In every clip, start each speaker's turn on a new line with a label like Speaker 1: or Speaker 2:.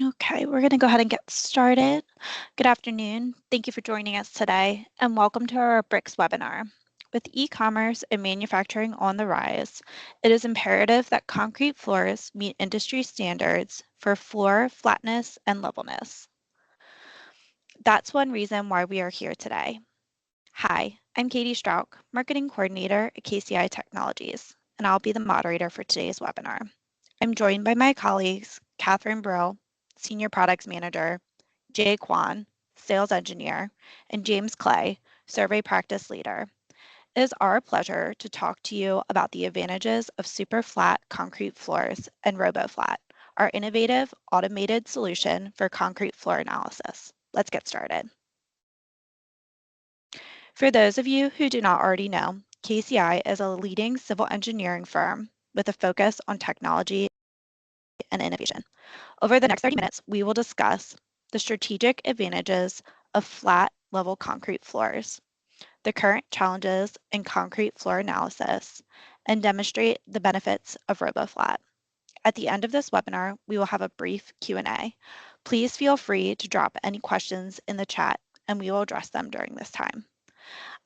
Speaker 1: Okay, we're going to go ahead and get started. Good afternoon. Thank you for joining us today, and welcome to our BRICS webinar. With e-commerce and manufacturing on the rise, it is imperative that concrete floors meet industry standards for floor flatness and levelness. That's one reason why we are here today. Hi, I'm Katie Strauch, Marketing Coordinator at KCI Technologies, and I'll be the moderator for today's webinar. I'm joined by my colleagues, Catherine Brill, Senior Products Manager, Jay Kwan, Sales Engineer, and James Clay, Survey Practice Leader. It is our pleasure to talk to you about the advantages of super flat concrete floors and RoboFlat, our innovative automated solution for concrete floor analysis. Let's get started. For those of you who do not already know, KCI is a leading civil engineering firm with a focus on technology and innovation. Over the next 30 minutes, we will discuss the strategic advantages of flat level concrete floors, the current challenges in concrete floor analysis, and demonstrate the benefits of RoboFlat. At the end of this webinar, we will have a brief Q&A. Please feel free to drop any questions in the chat, and we will address them during this time.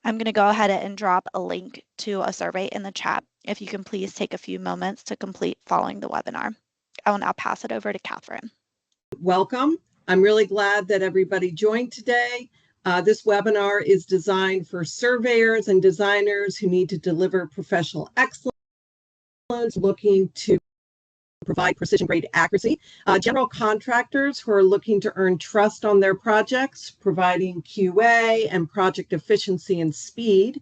Speaker 1: I'm going to go ahead and drop a link to a survey in the chat. If you can please take a few moments to complete following the webinar. I will now pass it over to Catherine.
Speaker 2: Welcome. I'm really glad that everybody joined today. This webinar is designed for surveyors and designers who need to deliver professional excellence, looking to provide precision grade accuracy, general contractors who are looking to earn trust on their projects, providing QA and project efficiency and speed,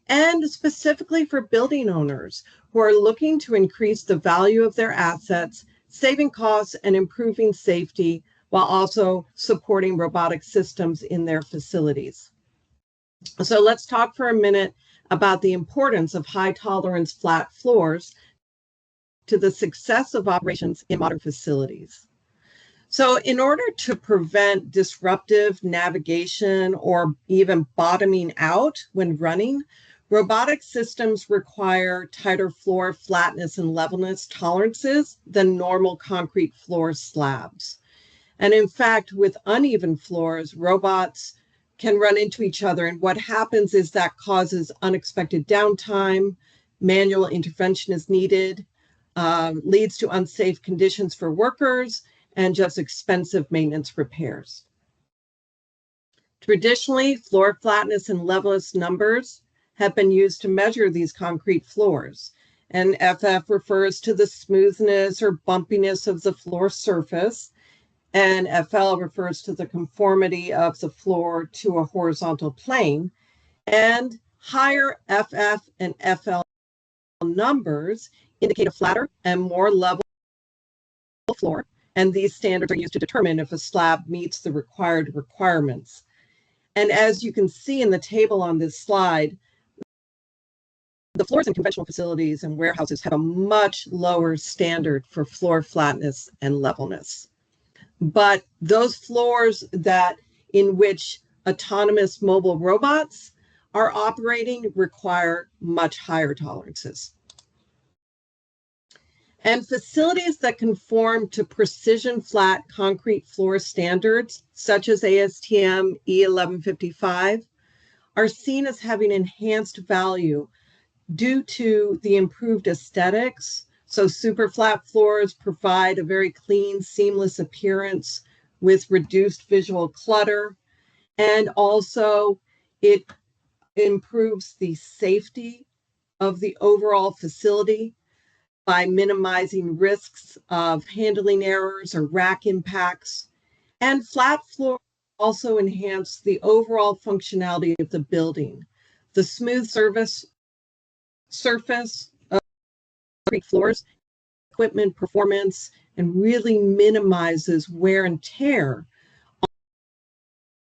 Speaker 2: and specifically for building owners who are looking to increase the value of their assets, saving costs and improving safety while also supporting robotic systems in their facilities. So let's talk for a minute about the importance of high tolerance flat floors to the success of operations in modern facilities. So in order to prevent disruptive navigation or even bottoming out when running, robotic systems require tighter floor flatness and levelness tolerances than normal concrete floor slabs. And in fact, with uneven floors, robots can run into each other. And what happens is that causes unexpected downtime, manual intervention is needed, leads to unsafe conditions for workers, and just expensive maintenance repairs. Traditionally, floor flatness and levelness numbers have been used to measure these concrete floors. And FF refers to the smoothness or bumpiness of the floor surface, and FL refers to the conformity of the floor to a horizontal plane. And higher FF and FL numbers indicate a flatter and more level floor, and these standards are used to determine if a slab meets the required requirements. And as you can see in the table on this slide, the floors in conventional facilities and warehouses have a much lower standard for floor flatness and levelness. But those floors in which autonomous mobile robots are operating require much higher tolerances. And facilities that conform to precision flat concrete floor standards, such as ASTM E1155, are seen as having enhanced value due to the improved aesthetics. So super flat floors provide a very clean, seamless appearance with reduced visual clutter. And also it improves the safety of the overall facility by minimizing risks of handling errors or rack impacts. And flat floors also enhance the overall functionality of the building. The smooth surface of concrete floors, equipment performance, and really minimizes wear and tear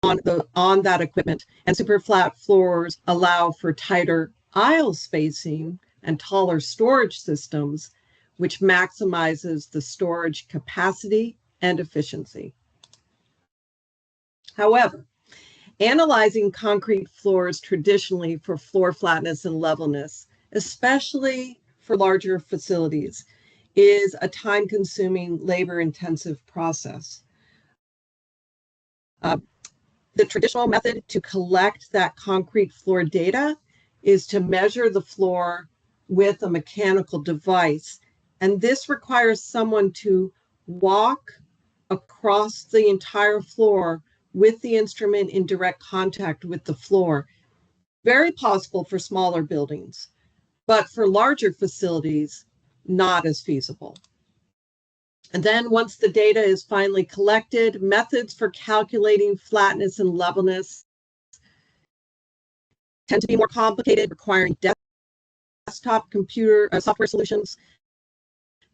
Speaker 2: on that equipment. And super flat floors allow for tighter aisle spacing and taller storage systems, which maximizes the storage capacity and efficiency. However, analyzing concrete floors traditionally for floor flatness and levelness, especially for larger facilities, is a time-consuming, labor-intensive process. The traditional method to collect that concrete floor data is to measure the floor with a mechanical device. And this requires someone to walk across the entire floor with the instrument in direct contact with the floor. Very possible for smaller buildings, but for larger facilities, not as feasible. And then once the data is finally collected, methods for calculating flatness and levelness tend to be more complicated, requiring desktop computer software solutions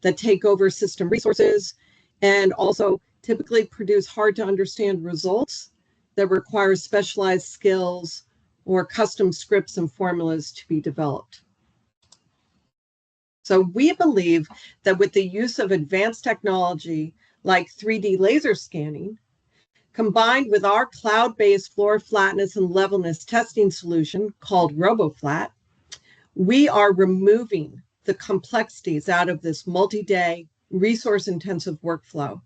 Speaker 2: that take over system resources and also typically produce hard to understand results that require specialized skills or custom scripts and formulas to be developed. So we believe that with the use of advanced technology like 3D laser scanning, combined with our cloud-based floor flatness and levelness testing solution called RoboFlat, we are removing the complexities out of this multi-day, resource-intensive workflow,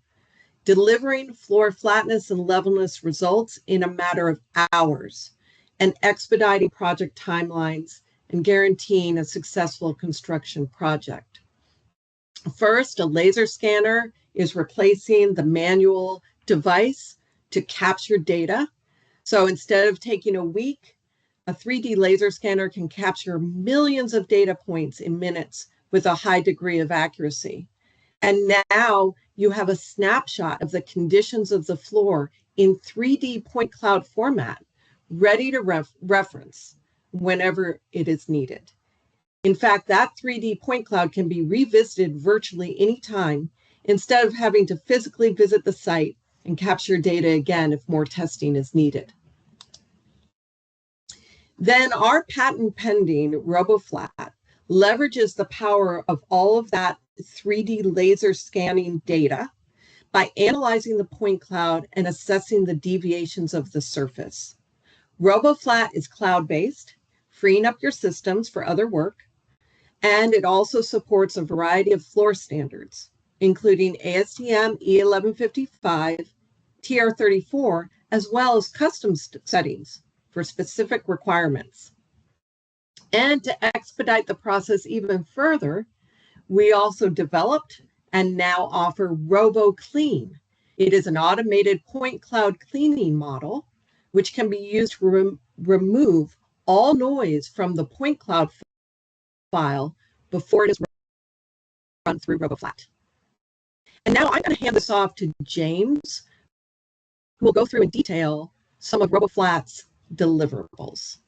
Speaker 2: delivering floor flatness and levelness results in a matter of hours, and expediting project timelines and guaranteeing a successful construction project. First, a laser scanner is replacing the manual device to capture data. So instead of taking a week, a 3D laser scanner can capture millions of data points in minutes with a high degree of accuracy. And now you have a snapshot of the conditions of the floor in 3D point cloud format, ready to reference whenever it is needed. In fact, that 3D point cloud can be revisited virtually anytime instead of having to physically visit the site and capture data again if more testing is needed. Then our patent pending RoboFlat leverages the power of all of that 3D laser scanning data by analyzing the point cloud and assessing the deviations of the surface. RoboFlat is cloud-based, freeing up your systems for other work, and it also supports a variety of floor standards, including ASTM E1155, TR34, as well as custom settings for specific requirements. And to expedite the process even further, we also developed and now offer RoboClean. It is an automated point cloud cleaning model, which can be used to remove all noise from the point cloud file before it is run through RoboFlat. And now I'm going to hand this off to James, who will go through in detail some of RoboFlat's deliverables.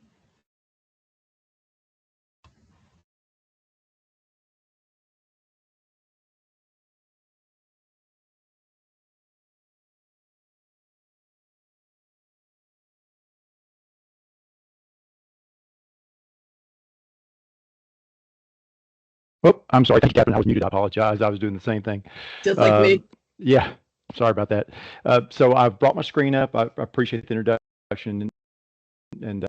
Speaker 3: Oh, I'm sorry. Thank you, Catherine. I was muted. I apologize. I was doing the same thing.
Speaker 2: Just like me.
Speaker 3: Yeah, sorry about that. So I've brought my screen up. I appreciate the introduction. And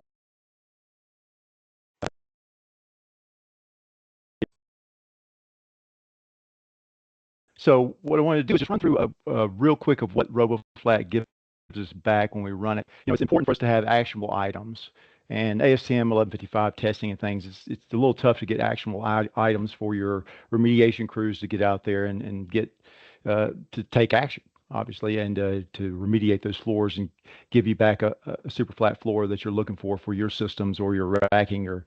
Speaker 3: so what I wanted to do is just run through a real quick of what RoboFlat gives us back when we run it. It's important for us to have actionable items. And ASTM 1155 testing and things, it's a little tough to get actionable items for your remediation crews to get out there and get to take action, obviously, and to remediate those floors and give you back a super flat floor that you're looking for your systems or your racking or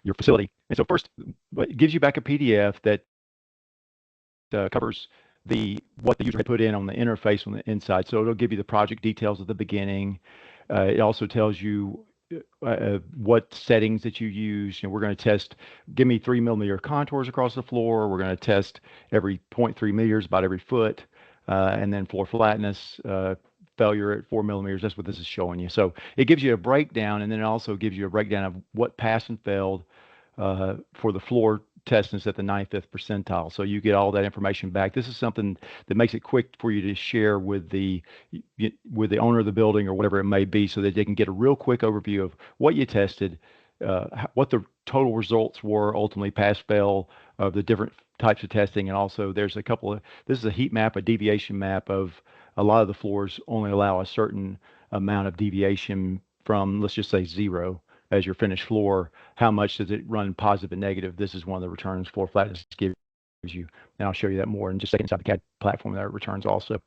Speaker 3: your facility. And so first, it gives you back a PDF that covers what the user had put in on the interface on the inside. So it'll give you the project details at the beginning. It also tells you what settings that you use. We're going to test, give me 3mm contours across the floor. We're going to test every 0.3 meters, about every foot, and then floor flatness, failure at 4mm. That's what this is showing you. So it gives you a breakdown, and then it also gives you a breakdown of what passed and failed for the floor testings at the 95th percentile. So you get all that information back. This is something that makes it quick for you to share with the owner of the building or whatever it may be, so that they can get a real quick overview of what you tested, what the total results were, ultimately pass fail of the different types of testing, and also there's a couple of, this is a heat map, a deviation map of a lot of the floors only allow a certain amount of deviation from, let's just say, zero as your finished floor. How much does it run positive and negative? This is one of the returns floor flatness gives you, and I'll show you that more in just a second inside the CAD platform that it returns also.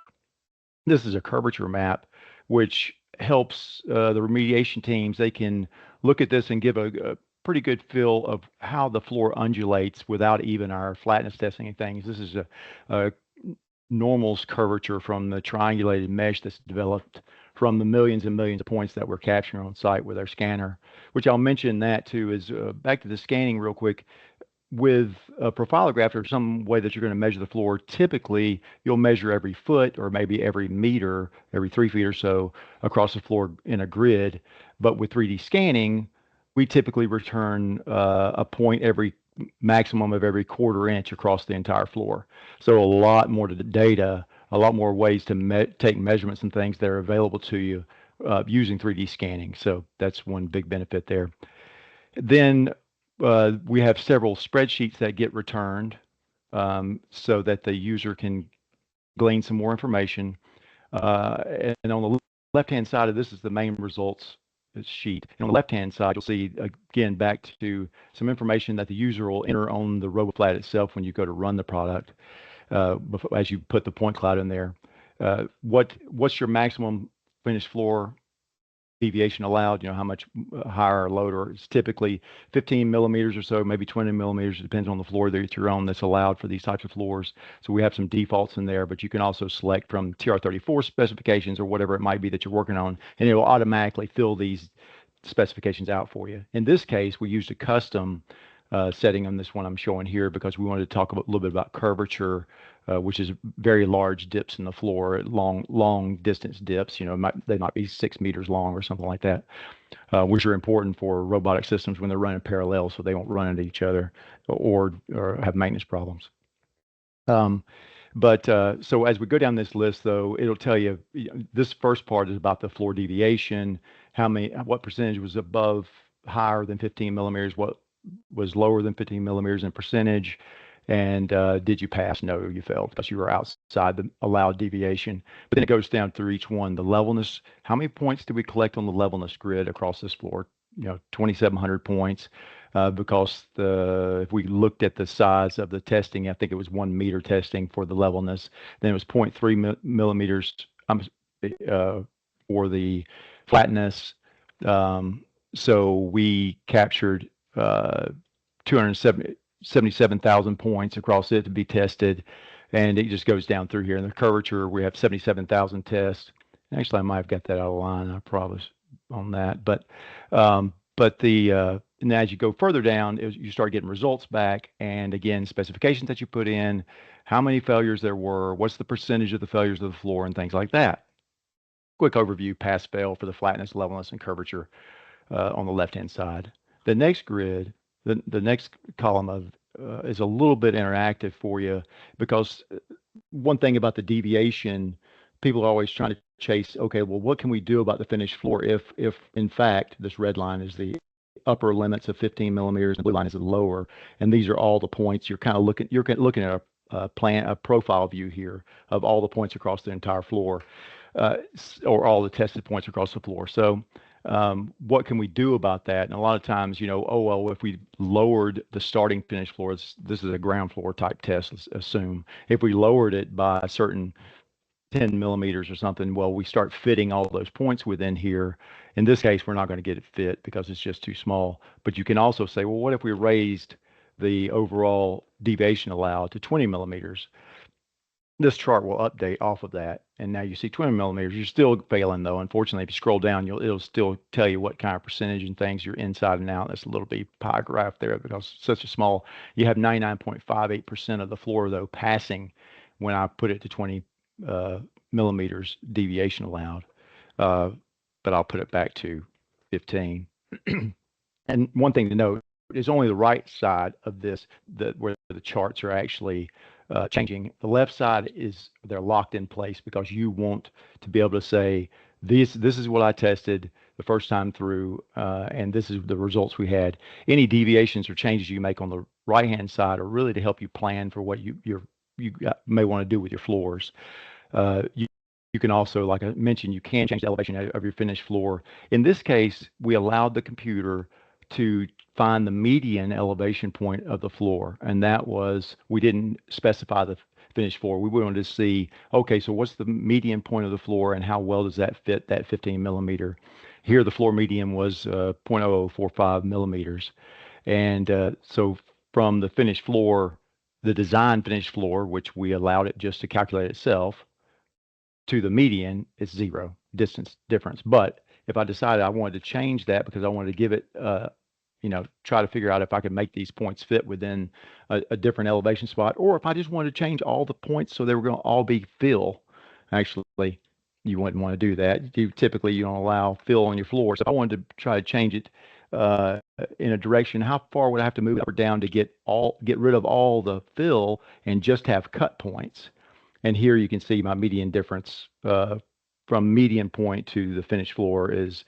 Speaker 3: This is a curvature map, which helps the remediation teams. They can look at this and give a pretty good feel of how the floor undulates without even our flatness testing and things. This is a normals curvature from the triangulated mesh that's developed from the millions and millions of points that we're capturing on site with our scanner, which I'll mention that too is back to the scanning real quick. With a profilograph or some way that you're going to measure the floor, typically you'll measure every foot or maybe every meter, every 3 feet or so across the floor in a grid. But with 3D scanning, we typically return a point every maximum of every quarter inch across the entire floor. So a lot more to the data, a lot more ways to take measurements and things that are available to you using 3D scanning. So that's one big benefit there. Then we have several spreadsheets that get returned so that the user can glean some more information. And on the left-hand side of this is the main results sheet. And on the left-hand side, you'll see, again, back to some information that the user will enter on the RoboFlat itself when you go to run the product as you put the point cloud in there. What's your maximum finished floor deviation allowed, how much higher or lower. It's typically 15 millimeters or so, maybe 20 millimeters. It depends on the floor that you're on that's allowed for these types of floors. So we have some defaults in there, but you can also select from TR34 specifications or whatever it might be that you're working on, and it will automatically fill these specifications out for you. In this case, we used a custom setting on this one I'm showing here because we wanted to talk a little bit about curvature, which is very large dips in the floor, long distance dips. They might be 6 meters long or something like that, which are important for robotic systems when they're running parallel, so they won't run into each other or have maintenance problems. So as we go down this list, though, it'll tell you, this first part is about the floor deviation, what percentage was higher than 15 millimeters, what was lower than 15 millimeters in percentage, and did you pass? No, you failed because you were outside the allowed deviation. But then it goes down through each one. The levelness, how many points did we collect on the levelness grid across this floor? 2,700 points. Because if we looked at the size of the testing, I think it was 1 meter testing for the levelness. Then it was 0.3 millimeters for the flatness. So we captured 277,000 points across it to be tested, and it just goes down through here. In the curvature, we have 77,000 tests. Actually, I might have got that out of line. I promise on that, but and as you go further down, you start getting results back, and again, specifications that you put in, how many failures there were, what's the percentage of the failures of the floor, and things like that. Quick overview, pass, fail for the flatness, levelness, and curvature on the left-hand side. The next grid, the next column is a little bit interactive for you because one thing about the deviation, people are always trying to chase, okay, well, what can we do about the finished floor if in fact this red line is the upper limits of 15 millimeters and the blue line is the lower, and these are all the points you're looking at a profile view here of all the points across the entire floor, or all the tested points across the floor. So what can we do about that? And a lot of times, oh, well, if we lowered the starting finished floor, this is a ground floor type test, let's assume. If we lowered it by a certain 10 millimeters or something, well, we start fitting all those points within here. In this case, we're not going to get it fit because it's just too small. But you can also say, well, what if we raised the overall deviation allowed to 20 millimeters? This chart will update off of that, and now you see 20 millimeters. You're still failing, though. Unfortunately, if you scroll down, it'll still tell you what kind of percentage and things you're inside and out. That's a little bit pie graph there because it's such a small. You have 99.58% of the floor, though, passing when I put it to 20 millimeters deviation allowed. But I'll put it back to 15. And one thing to note is only the right side of this where the charts are actually changing. The left side they're locked in place because you want to be able to say, this is what I tested. the first time through, and this is the results we had. Any deviations or changes you make on the right-hand side are really to help you plan for what may want to do with your floors. You can also, like I mentioned, you can change the elevation of your finished floor. In this case, we allowed the computer to find the median elevation point of the floor, and that was, we didn't specify the finished floor. We wanted to see, okay, so what's the median point of the floor and how well does that fit that 15 millimeter? Here, the floor median was 0.0045 millimeters. And so from the finished floor, the design finished floor, which we allowed it just to calculate itself, to the median, it's 0 distance difference. But if I decided I wanted to change that because I wanted to give it, try to figure out if I could make these points fit within a different elevation spot, or if I just wanted to change all the points so they were going to all be fill, actually, you wouldn't want to do that. Typically, you don't allow fill on your floor. So if I wanted to try to change it in a direction, how far would I have to move it up or down to get rid of all the fill and just have cut points? And here you can see my median difference from median point to the finished floor is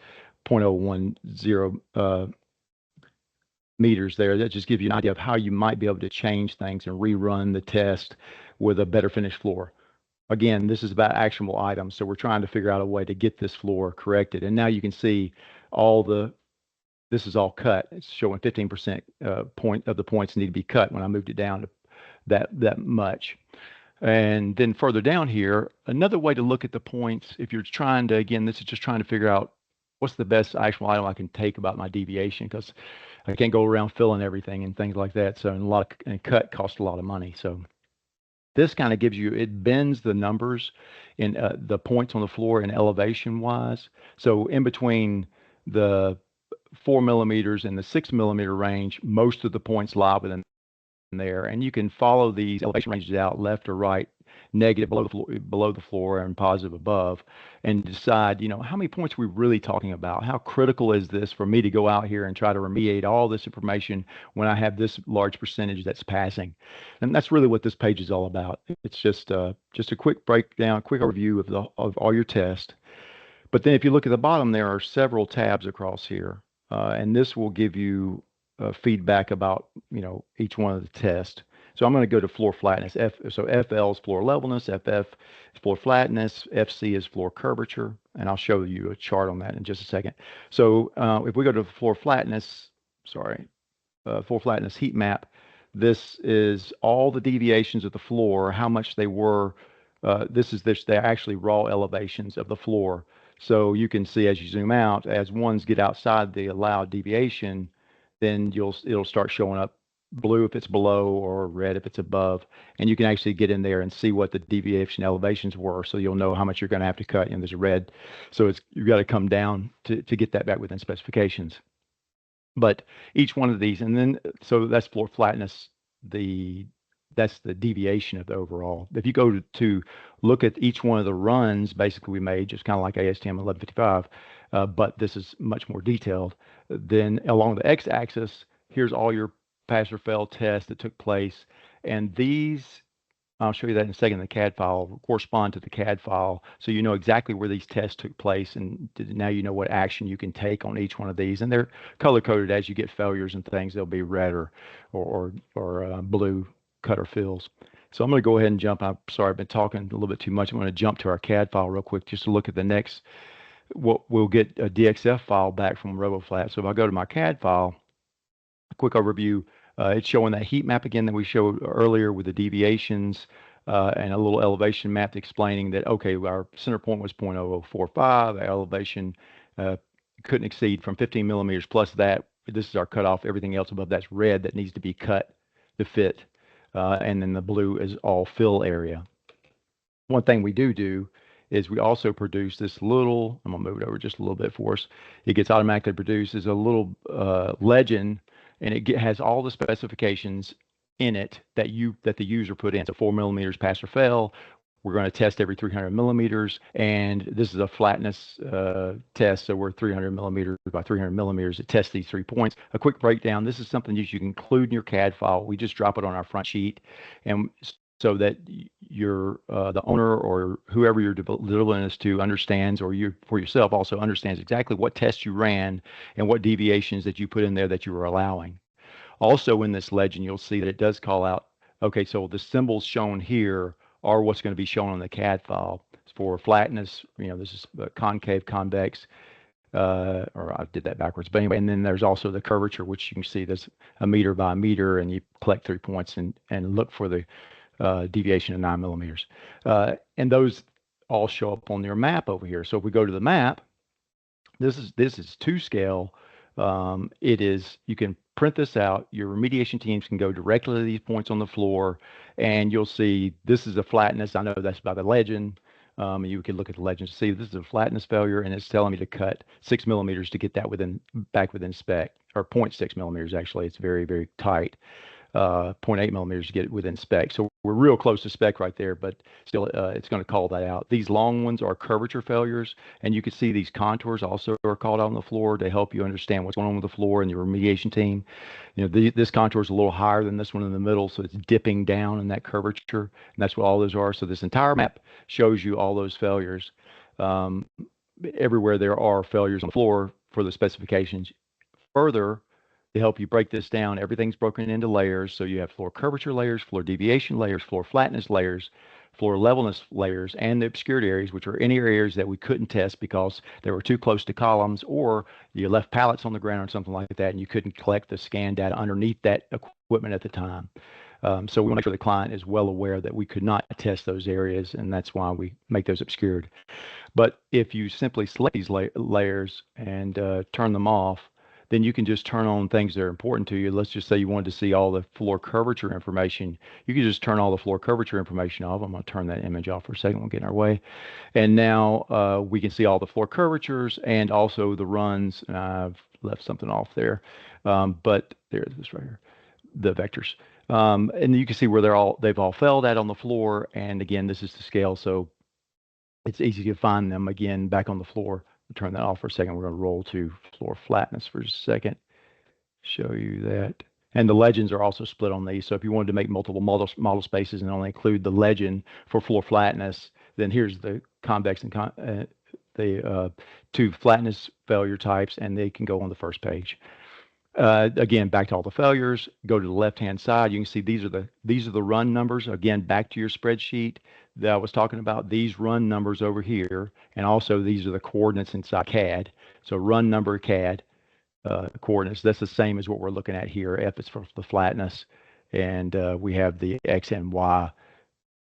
Speaker 3: 0.010 meters there. That just gives you an idea of how you might be able to change things and rerun the test with a better finished floor. Again, this is about actionable items, so we're trying to figure out a way to get this floor corrected. And now you can see this is all cut. It's showing 15% point of the points need to be cut when I moved it down to that much. And then further down here, another way to look at the points, if you're trying to, again, this is just trying to figure out what's the best actual item I can take about my deviation, because I can't go around filling everything and things like that. So, and cut costs a lot of money. So this kind of gives you, it bends the numbers in the points on the floor in elevation wise. So in between the 4 millimeters and the 6 millimeter range, most of the points lie within there, and you can follow these elevation ranges out left or right, negative below the floor and positive above, and decide, how many points are we really talking about? How critical is this for me to go out here and try to remediate all this information when I have this large percentage that's passing? And that's really what this page is all about. It's just a quick breakdown, quick overview of all your tests. But then if you look at the bottom, there are several tabs across here, and this will give you feedback about each one of the tests. So I'm going to go to floor flatness. So FL is floor levelness, FF is floor flatness, FC is floor curvature, and I'll show you a chart on that in just a second. So if we go to floor flatness, floor flatness heat map, this is all the deviations of the floor, how much they were. They're actually raw elevations of the floor. So you can see as you zoom out, as ones get outside the allowed deviation, then it'll start showing up blue if it's below or red if it's above, and you can actually get in there and see what the deviation elevations were, so you'll know how much you're going to have to cut. And there's a red, so you've got to come down to get that back within specifications. But each one of these, and then so that's floor flatness. That's the deviation of the overall. If you go to look at each one of the runs, basically we made just kind of like ASTM 1155, but this is much more detailed. Then along the x-axis, here's all your pass or fail tests that took place, and these, I'll show you that in a second, the CAD file correspond to the CAD file, so you know exactly where these tests took place, and now you know what action you can take on each one of these, and they're color coded. As you get failures and things, they'll be red or blue cut or fills. So I'm going to go ahead and jump. I'm sorry, I've been talking a little bit too much. I'm going to jump to our CAD file real quick just to look at the next. We'll get a DXF file back from RoboFlat. So if I go to my CAD file, a quick overview, it's showing that heat map again that we showed earlier with the deviations and a little elevation map explaining that, okay, our center point was 0.0045. Our elevation couldn't exceed from 15 millimeters plus that. This is our cutoff. Everything else above that's red that needs to be cut to fit. And then the blue is all fill area. One thing we do is we also produce this little, I'm gonna move it over just a little bit for us. It gets automatically produced as a little legend, and it has all the specifications in it that the user put in. So 4 millimeters pass or fail. We're going to test every 300 millimeters, and this is a flatness test, so we're 300 millimeters by 300 millimeters. It tests these 3 points. A quick breakdown. This is something that you can include in your CAD file. We just drop it on our front sheet, and so that the owner or whoever you're delivering this to understands, or you for yourself also understands exactly what tests you ran and what deviations that you put in there that you were allowing. Also in this legend, you'll see that it does call out, okay, so the symbols shown here are what's going to be shown on the CAD file. For flatness, this is concave, convex, or I did that backwards. But anyway, and then there's also the curvature, which you can see that's a meter by meter, and you collect 3 points and look for the deviation of 9 millimeters. And those all show up on your map over here. So if we go to the map, this is to scale. You can print this out. Your remediation teams can go directly to these points on the floor, and you'll see this is a flatness. I know that's by the legend. You can look at the legend to see this is a flatness failure, and it's telling me to cut 6 millimeters to get that back within spec, or 0.6 millimeters actually. It's very, very tight. 0.8 millimeters to get it within spec. So we're real close to spec right there, but still it's going to call that out. These long ones are curvature failures, and you can see these contours also are called out on the floor to help you understand what's going on with the floor and your remediation team. This contour is a little higher than this one in the middle, so it's dipping down in that curvature, and that's what all those are. So this entire map shows you all those failures. Everywhere there are failures on the floor for the specifications. Further, to help you break this down, everything's broken into layers. So you have floor curvature layers, floor deviation layers, floor flatness layers, floor levelness layers, and the obscured areas, which are any areas that we couldn't test because they were too close to columns, or you left pallets on the ground or something like that, and you couldn't collect the scan data underneath that equipment at the time. So we want to make sure the client is well aware that we could not test those areas, and that's why we make those obscured. But if you simply select these layers and turn them off, then you can just turn on things that are important to you. Let's just say you wanted to see all the floor curvature information. You can just turn all the floor curvature information off. I'm going to turn that image off for a second. We'll get in our way. And now we can see all the floor curvatures and also the runs. I've left something off there, but there's this right here, the vectors. And you can see where they've all failed at on the floor. And again, this is the scale, so it's easy to find them again back on the floor. Turn that off for a second. We're going to roll to floor flatness for a second. Show you that. And the legends are also split on these. So if you wanted to make multiple model spaces and only include the legend for floor flatness, then here's the convex and the two flatness failure types, and they can go on the first page. Again, back to all the failures. Go to the left-hand side. You can see these are the run numbers. Again, back to your spreadsheet that I was talking about. These run numbers over here, and also these are the coordinates inside CAD. So run number CAD coordinates. That's the same as what we're looking at here. F is for the flatness, and we have the X and Y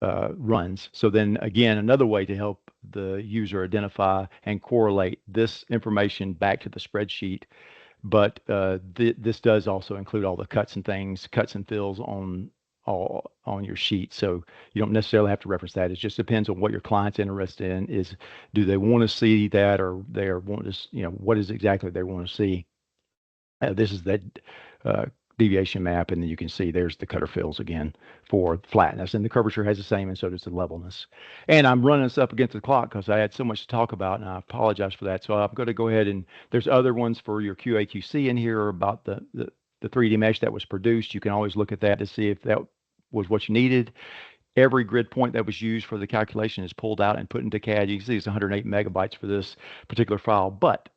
Speaker 3: runs. So then again, another way to help the user identify and correlate this information back to the spreadsheet. But this does also include all the cuts and fills on your sheet. So you don't necessarily have to reference that. It just depends on what your client's interested in. Do they want to see that, or they want to, what is exactly they want to see? This is that deviation map, and then you can see there's the cutter fills again for flatness, and the curvature has the same, and so does the levelness. And I'm running this up against the clock because I had so much to talk about, and I apologize for that. So I'm going to go ahead, and there's other ones for your QA/QC in here about the 3D mesh that was produced. You can always look at that to see if that was what you needed. Every grid point that was used for the calculation is pulled out and put into CAD. You can see it's 108 megabytes for this particular file, but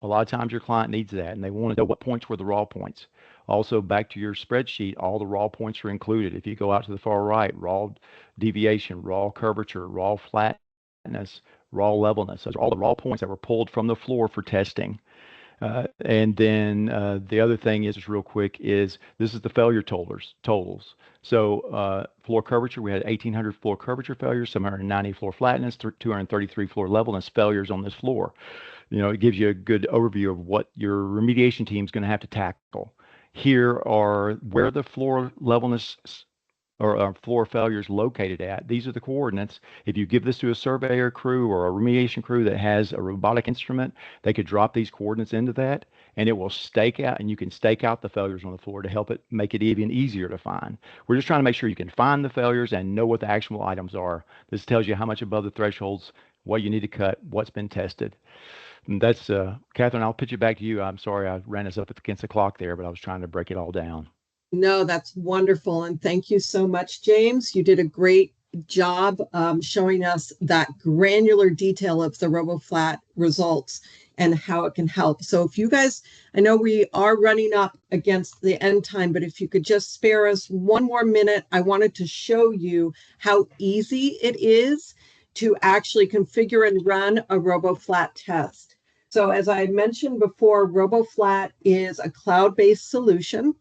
Speaker 3: a lot of times your client needs that, and they want to know what points were the raw points. Also, back to your spreadsheet, all the raw points are included. If you go out to the far right, raw deviation, raw curvature, raw flatness, raw levelness. Those are all the raw points that were pulled from the floor for testing. And then the other thing is, just real quick, is this is the failure totals. So floor curvature, we had 1,800 floor curvature failures, 790 floor flatness, 233 floor levelness failures on this floor. It gives you a good overview of what your remediation team is going to have to tackle. Here are where the floor levelness or floor failures located at. These are the coordinates. If you give this to a surveyor crew or a remediation crew that has a robotic instrument, they could drop these coordinates into that, and it will stake out, and you can stake out the failures on the floor to help it make it even easier to find. We're just trying to make sure you can find the failures and know what the actual items are. This tells you how much above the thresholds, what you need to cut, what's been tested. And that's, Catherine, I'll pitch it back to you. I'm sorry I ran us up against the clock there, but I was trying to break it all down.
Speaker 2: No, that's wonderful. And thank you so much, James. You did a great job showing us that granular detail of the RoboFlat results and how it can help. So if you guys, I know we are running up against the end time, but if you could just spare us one more minute, I wanted to show you how easy it is to actually configure and run a RoboFlat test. So as I mentioned before, RoboFlat is a cloud-based solution.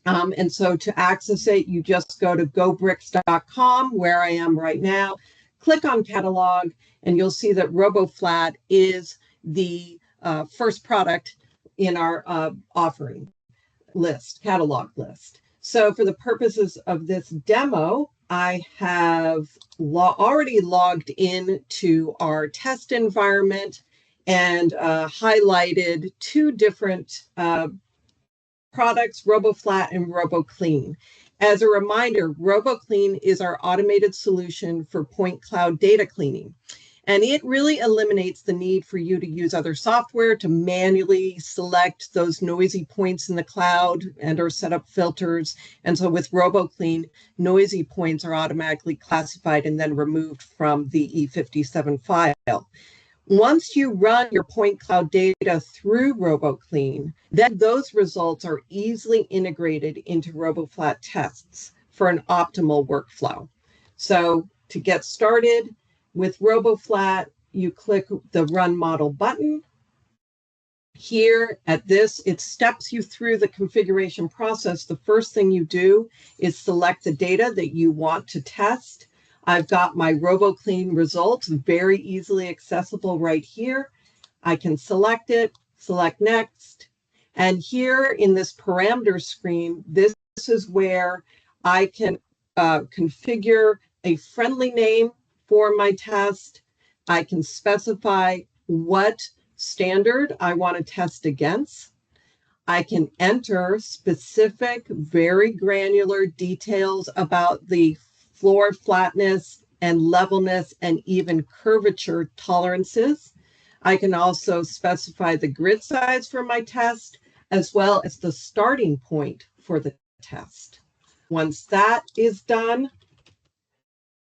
Speaker 2: And so to access it, you just go to gobricks.com, where I am right now, click on catalog, and you'll see that RoboFlat is the first product in our offering list, catalog list. So for the purposes of this demo, I have already logged in to our test environment and highlighted two different products, RoboFlat and RoboClean. As a reminder, RoboClean is our automated solution for point cloud data cleaning. And it really eliminates the need for you to use other software to manually select those noisy points in the cloud and or set up filters. And so with RoboClean, noisy points are automatically classified and then removed from the E57 file. Once you run your point cloud data through RoboClean, then those results are easily integrated into RoboFlat tests for an optimal workflow. So to get started with RoboFlat, you click the Run Model button. Here at this, it steps you through the configuration process. The first thing you do is select the data that you want to test. I've got my RoboClean results very easily accessible right here. I can select it, select next. And here in this parameter screen, this is where I can configure a friendly name for my test. I can specify what standard I want to test against. I can enter specific, very granular details about the floor flatness and levelness and even curvature tolerances. I can also specify the grid size for my test, as well as the starting point for the test. Once that is done,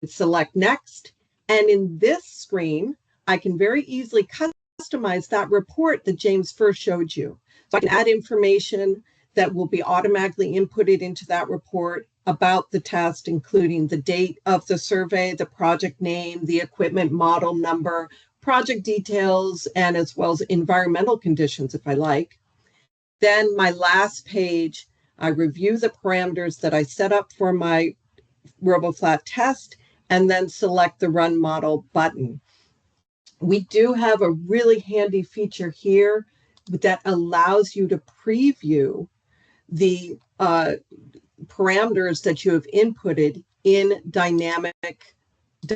Speaker 2: select next. And in this screen, I can very easily customize that report that James first showed you. So I can add information that will be automatically inputted into that report about the test, including the date of the survey, the project name, the equipment model number, project details, and as well as environmental conditions if I like. Then my last page, I review the parameters that I set up for my RoboFlat test, and then select the Run Model button. We do have a really handy feature here that allows you to preview the parameters that you have inputted in dynamic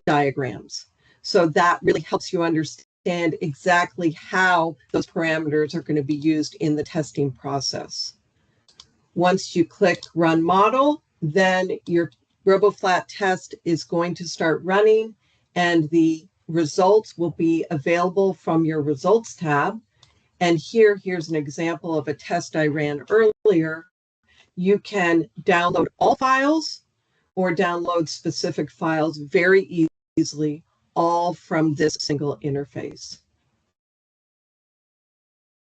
Speaker 2: diagrams. So that really helps you understand exactly how those parameters are going to be used in the testing process. Once you click Run Model, then your RoboFlat test is going to start running, and the results will be available from your Results tab. And here's an example of a test I ran earlier. You can download all files or download specific files very easily, all from this single interface.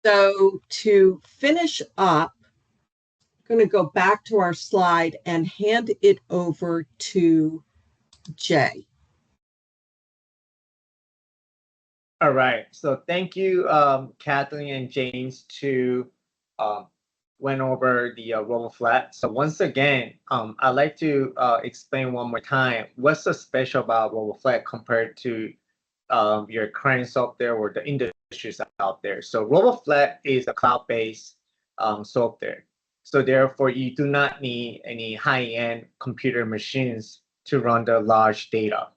Speaker 2: So to finish up, I'm going to go back to our slide and hand it over to Jay.
Speaker 4: All right. So thank you, Kathleen and James, to went over the RoboFlat. So once again, I'd like to explain one more time what's so special about RoboFlat compared to your current software or the industries out there. So RoboFlat is a cloud-based software. So therefore, you do not need any high-end computer machines to run the large data.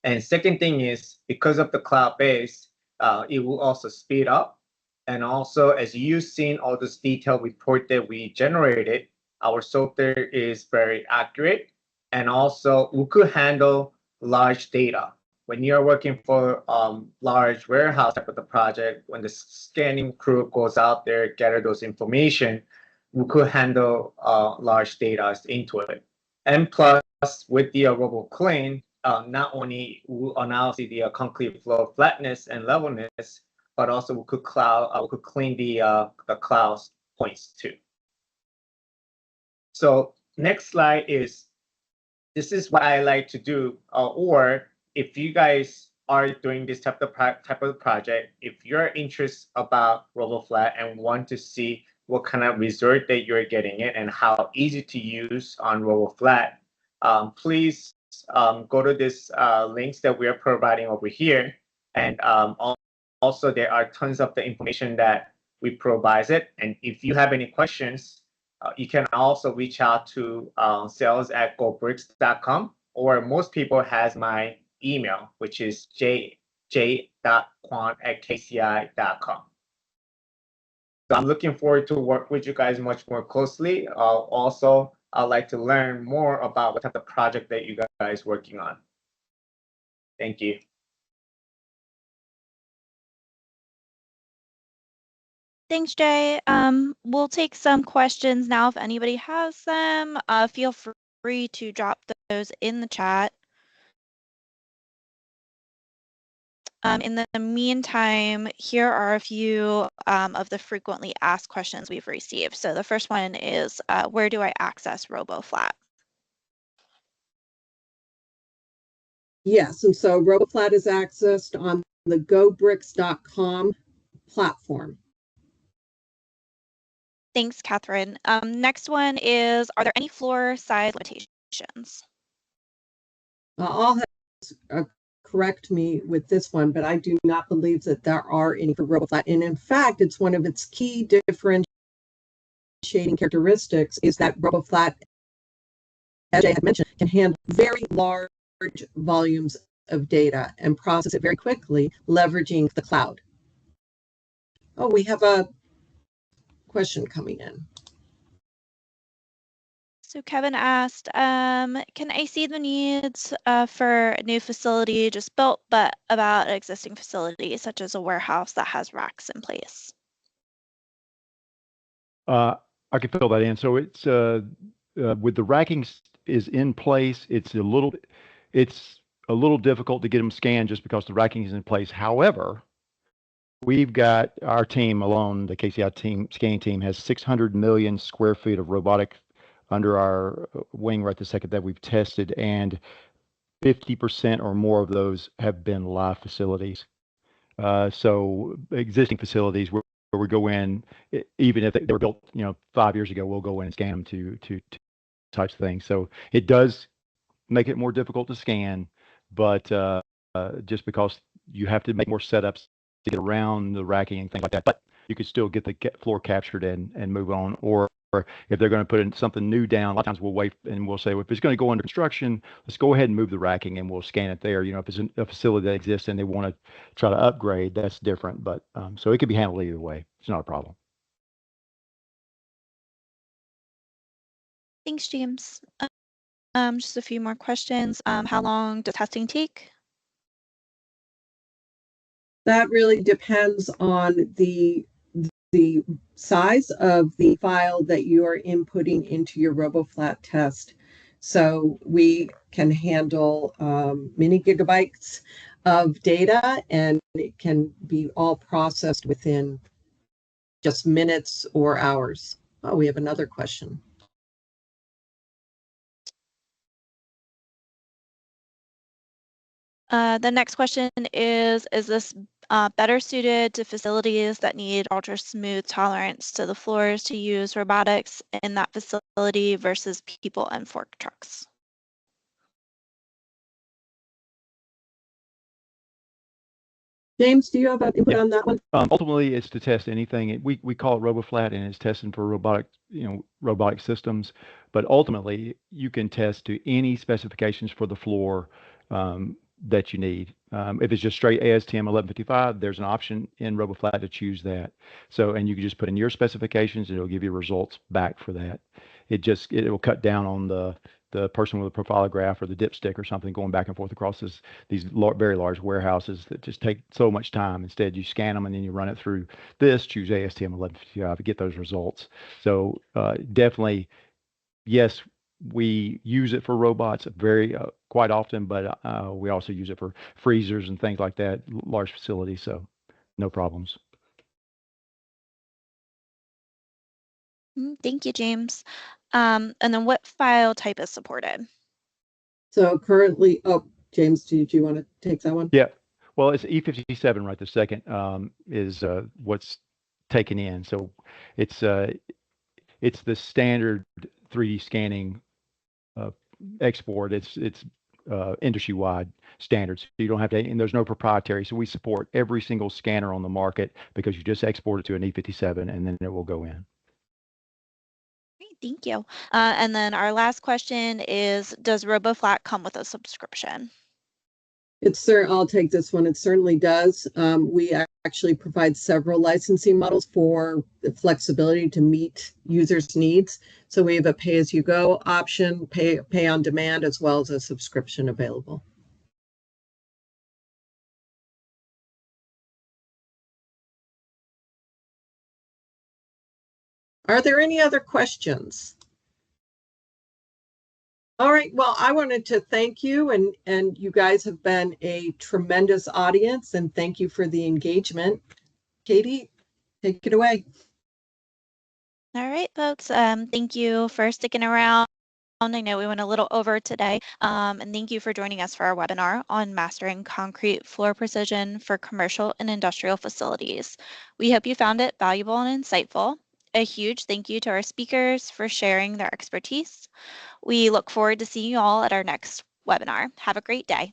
Speaker 4: And second thing is, because of the cloud-based, it will also speed up. And also, as you've seen all this detailed report that we generated, our software is very accurate. And also, we could handle large data. When you're working for large warehouse type of the project, when the scanning crew goes out there, gather those information, we could handle large data into it. And plus, with the RoboClean, not only will analyze the concrete flow flatness and levelness, but also we could clean the clouds points too. So next slide is, this is what I like to do. Or if you guys are doing this type of project, if you're interested about RoboFlat and want to see what kind of result that you're getting it and how easy to use on RoboFlat, please go to this links that we are providing over here. And also there are tons of the information that we provide it. And if you have any questions, you can also reach out to sales@gobricks.com, or most people has my email, which is j.quant@kci.com. So I'm looking forward to work with you guys much more closely. Also, I'd like to learn more about what type of project that you guys working on. Thank you.
Speaker 1: Thanks, Jay. We'll take some questions now if anybody has them. Feel free to drop those in the chat. In the meantime, here are a few of the frequently asked questions we've received. So the first one is, where do I access RoboFlat?
Speaker 2: Yes, and so RoboFlat is accessed on the gobricks.com platform.
Speaker 1: Thanks, Catherine. Next one is, are there any floor size limitations?
Speaker 2: I'll have correct me with this one, but I do not believe that there are any for RoboFlat. And in fact, it's one of its key differentiating characteristics is that RoboFlat, as Jay had mentioned, can handle very large volumes of data and process it very quickly, leveraging the cloud. Oh, we have a question coming in.
Speaker 1: So Kevin asked, can I see the needs for a new facility just built, but about an existing facility, such as a warehouse that has racks in place?
Speaker 3: I can fill that in. So it's with the racking is in place. It's a little difficult to get them scanned just because the racking is in place. However, we've got our team alone, the KCI team, scanning team, has 600 million square feet of robotic under our wing right this second that we've tested, and 50% or more of those have been live facilities. So existing facilities where we go in, even if they were built, 5 years ago, we'll go in and scan them to types of things. So it does make it more difficult to scan, but just because you have to make more setups to get around the racking and things like that, but you could still get the floor captured and move on. Or if they're going to put in something new down, a lot of times we'll wait and we'll say, well, if it's going to go under construction, let's go ahead and move the racking and we'll scan it there. If it's a facility that exists and they want to try to upgrade, that's different. But so it could be handled either way. It's not a problem.
Speaker 1: Thanks, James. Just a few more questions. How long does testing take?
Speaker 2: That really depends on the size of the file that you are inputting into your RoboFlat test. So we can handle many gigabytes of data, and it can be all processed within just minutes or hours. Oh, we have another question.
Speaker 1: The next question is this better suited to facilities that need ultra smooth tolerance to the floors to use robotics in that facility versus people and fork trucks?
Speaker 2: James, do you have an input on that one?
Speaker 3: Ultimately, it's to test anything. We call it RoboFlat, and it's testing for robotic systems. But ultimately, you can test to any specifications for the floor that you need. If it's just straight ASTM 1155, there's an option in RoboFlat to choose that. So, and you can just put in your specifications, and it'll give you results back for that. It will cut down on the person with a profilograph or the dipstick or something going back and forth across these very large warehouses that just take so much time. Instead, you scan them and then you run it through this, choose ASTM 1155 to get those results. So definitely, yes, we use it for robots very quite often, but we also use it for freezers and things like that, large facilities. So no problems.
Speaker 1: Thank you, James. And then what file type is supported?
Speaker 2: So currently, oh, James, do you want to take that one?
Speaker 3: Yeah. Well, it's E57 right this second is what's taken in. So it's the standard 3D scanning export. It's industry wide standards. So you don't have to, and there's no proprietary. So we support every single scanner on the market because you just export it to an E57 and then it will go in.
Speaker 1: Great, thank you. And then our last question is, does RoboFlat come with a subscription?
Speaker 2: I'll take this one. It certainly does. We actually provide several licensing models for the flexibility to meet users' needs. So we have a pay-as-you-go option, pay on demand, as well as a subscription available. Are there any other questions? All right. Well, I wanted to thank you, and you guys have been a tremendous audience, and thank you for the engagement. Katie, take it away.
Speaker 1: All right, folks. Thank you for sticking around. I know we went a little over today, and thank you for joining us for our webinar on mastering concrete floor precision for commercial and industrial facilities. We hope you found it valuable and insightful. A huge thank you to our speakers for sharing their expertise. We look forward to seeing you all at our next webinar. Have a great day.